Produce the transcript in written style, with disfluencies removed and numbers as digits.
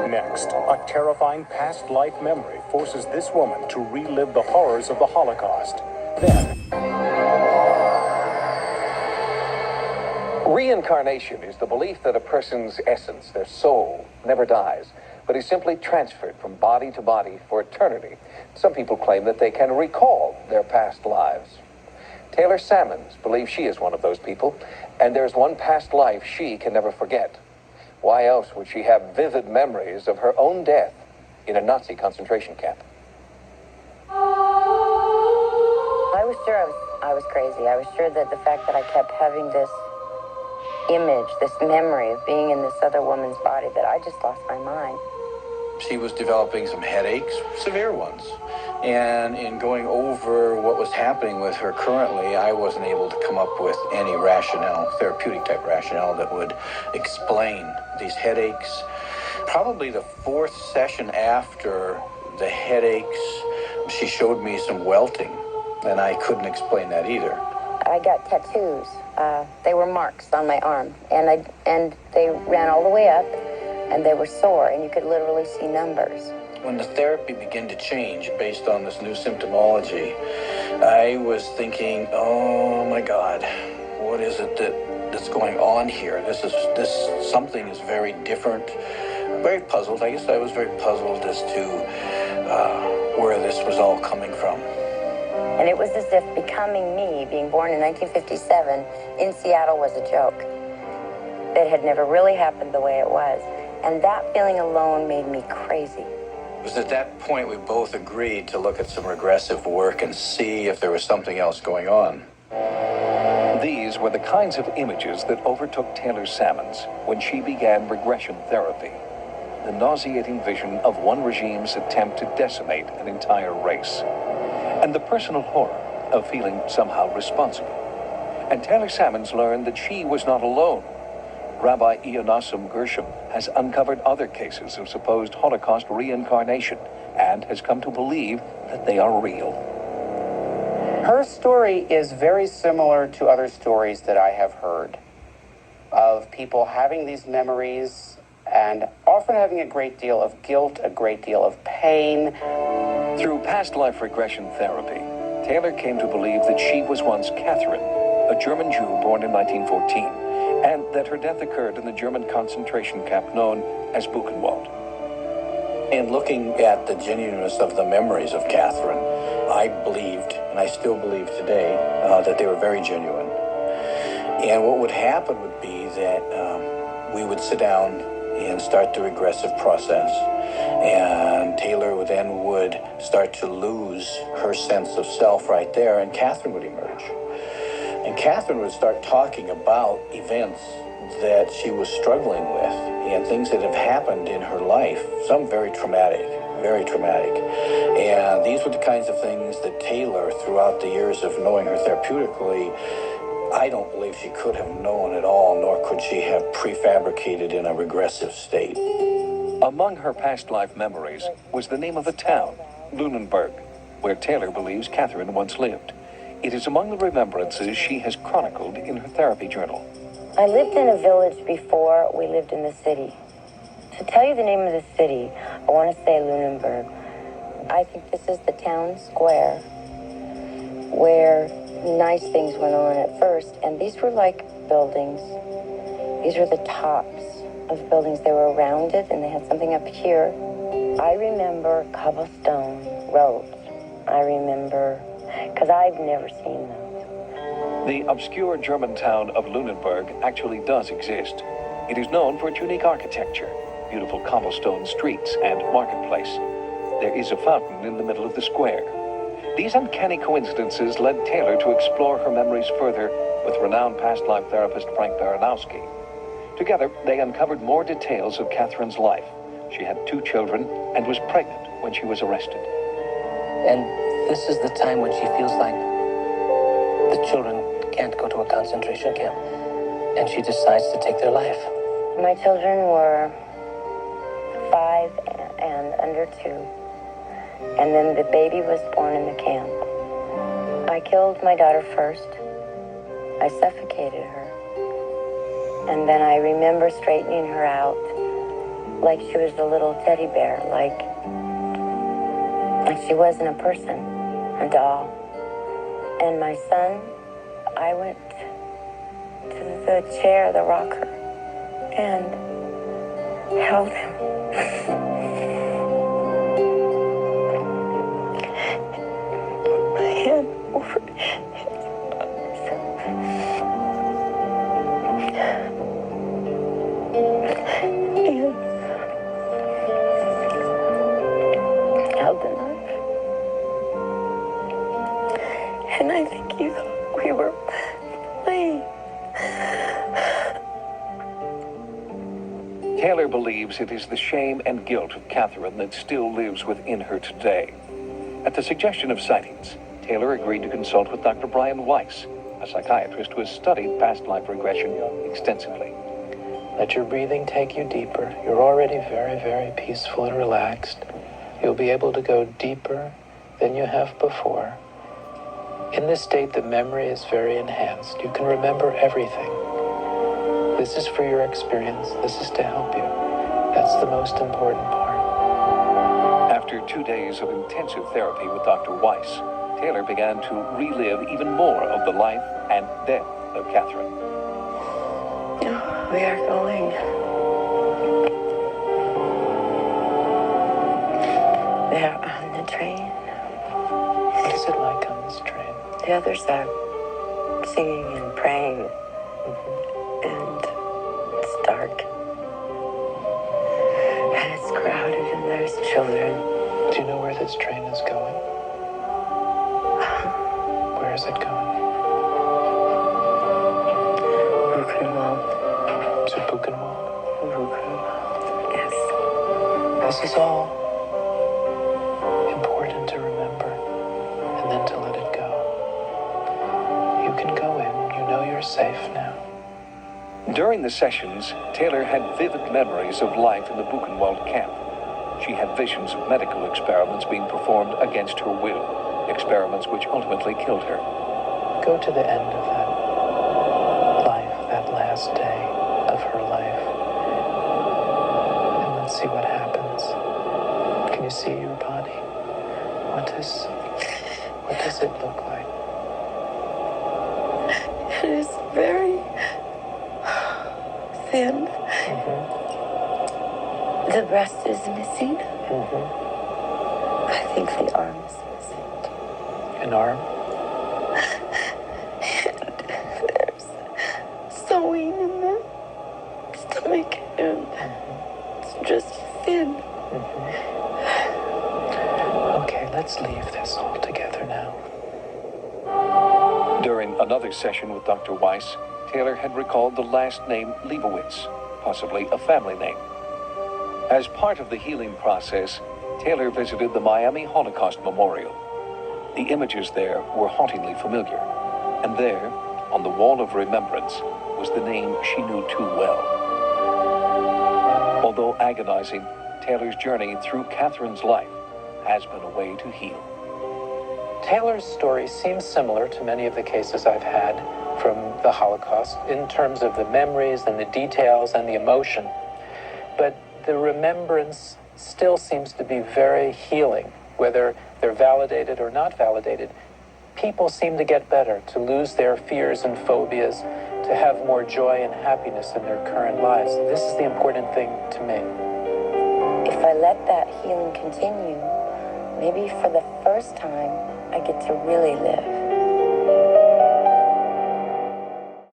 Next, a terrifying past life memory forces this woman to relive the horrors of the Holocaust. Then, reincarnation is the belief that a person's essence, their soul, never dies, but is simply transferred from body to body for eternity. Some people claim that they can recall their past lives. Taylor Sammons believes she is one of those people, and there's one past life she can never forget. Why else would she have vivid memories of her own death in a Nazi concentration camp? I was sure I was crazy. I was sure that the fact that I kept having this image, this memory of being in this other woman's body, that I just lost my mind. She was developing some headaches, severe ones. And in going over what was happening with her currently, I wasn't able to come up with any rationale, therapeutic type rationale, that would explain these headaches. Probably the fourth session after the headaches, she showed me some welting, and I couldn't explain that either. I got tattoos. They were marks on my arm, and they ran all the way up, and they were sore, and you could literally see numbers. When the therapy began to change based on this new symptomology, I was thinking, oh my God, what is it that's going on here? This something is very different. Very puzzled. I guess I was very puzzled as to where this was all coming from. And it was as if becoming me, being born in 1957 in Seattle, was a joke. That had never really happened the way it was. And that feeling alone made me crazy. It was at that point we both agreed to look at some regressive work and see if there was something else going on. These were the kinds of images that overtook Taylor Sammons when she began regression therapy. The nauseating vision of one regime's attempt to decimate an entire race. And the personal horror of feeling somehow responsible. And Taylor Sammons learned that she was not alone. Rabbi Ionasim Gershom has uncovered other cases of supposed Holocaust reincarnation and has come to believe that they are real. Her story is very similar to other stories that I have heard of people having these memories and often having a great deal of guilt, a great deal of pain. Through past life regression therapy, Taylor came to believe that she was once Catherine, a German Jew born in 1914, and that her death occurred in the German concentration camp known as Buchenwald. In looking at the genuineness of the memories of Catherine, I believed, and I still believe today, that they were very genuine. And what would happen would be that we would sit down and start the regressive process, and Taylor would start to lose her sense of self right there, and Catherine would emerge. And Catherine would start talking about events that she was struggling with and things that have happened in her life, some very traumatic. And these were the kinds of things that Taylor, throughout the years of knowing her therapeutically, I don't believe she could have known at all, nor could she have prefabricated in a regressive state. Among her past life memories was the name of a town, Lunenburg, where Taylor believes Catherine once lived. It is among the remembrances she has chronicled in her therapy journal. I lived in a village before we lived in the city. To tell you the name of the city, I want to say Lunenburg. I think this is the town square where nice things went on at first, and these were like buildings. These were the tops of buildings. They were rounded, and they had something up here. I remember cobblestone roads. I remember, because I've never seen those. The obscure German town of Lunenburg actually does exist. It is known for its unique architecture, beautiful cobblestone streets, and marketplace. There is a fountain in the middle of the square. These uncanny coincidences led Taylor to explore her memories further with renowned past life therapist Frank Baranowski. Together, they uncovered more details of Catherine's life. She had 2 children and was pregnant when she was arrested. And this is the time when she feels like the children can't go to a concentration camp, and she decides to take their life. My children were 5 and under 2. And then the baby was born in the camp. I killed my daughter first. I suffocated her. And then I remember straightening her out like she was a little teddy bear, like she wasn't a person, a doll. And my son, I went to the chair, the rocker, and held him. My hand over his arms. And held the knife. And I think he thought we were playing. Taylor believes it is the shame and guilt of Catherine that still lives within her today. At the suggestion of Sightings, Taylor agreed to consult with Dr. Brian Weiss, a psychiatrist who has studied past life regression extensively. Let your breathing take you deeper. You're already very, very peaceful and relaxed. You'll be able to go deeper than you have before. In this state, the memory is very enhanced. You can remember everything. This is for your experience. This is to help you. That's the most important part. After 2 days of intensive therapy with Dr. Weiss, Taylor began to relive even more of the life and death of Catherine. We are going. They're on the train. What is it like on this train? The others are singing and praying. And it's dark. And it's crowded and there's children. Do you know where this train is going? Where is it going? Buchenwald. To Buchenwald? Buchenwald. Yes. This is all important to remember, and then to let it go. You can go in. You know you're safe now. During the sessions, Taylor had vivid memories of life in the Buchenwald camp. She had visions of medical experiments being performed against her will, experiments which ultimately killed her. Go to the end of that life, that last day of her life, and let's see what happens. Can you see your body? What does it look like? It is very thin. The breast is missing. I think the arm is missing. An arm? And there's sewing in the stomach, and it's just thin. Okay, let's leave this all together now. During another session with Dr. Weiss, Taylor had recalled the last name Leibowitz, possibly a family name. As part of the healing process, Taylor visited the Miami Holocaust Memorial. The images there were hauntingly familiar, and there, on the wall of remembrance, was the name she knew too well. Although agonizing, Taylor's journey through Catherine's life has been a way to heal. Taylor's story seems similar to many of the cases I've had from the Holocaust in terms of the memories and the details and the emotion. But the remembrance still seems to be very healing, whether they're validated or not validated. People seem to get better, to lose their fears and phobias, to have more joy and happiness in their current lives. This is the important thing to me. If I let that healing continue, maybe for the first time, I get to really live.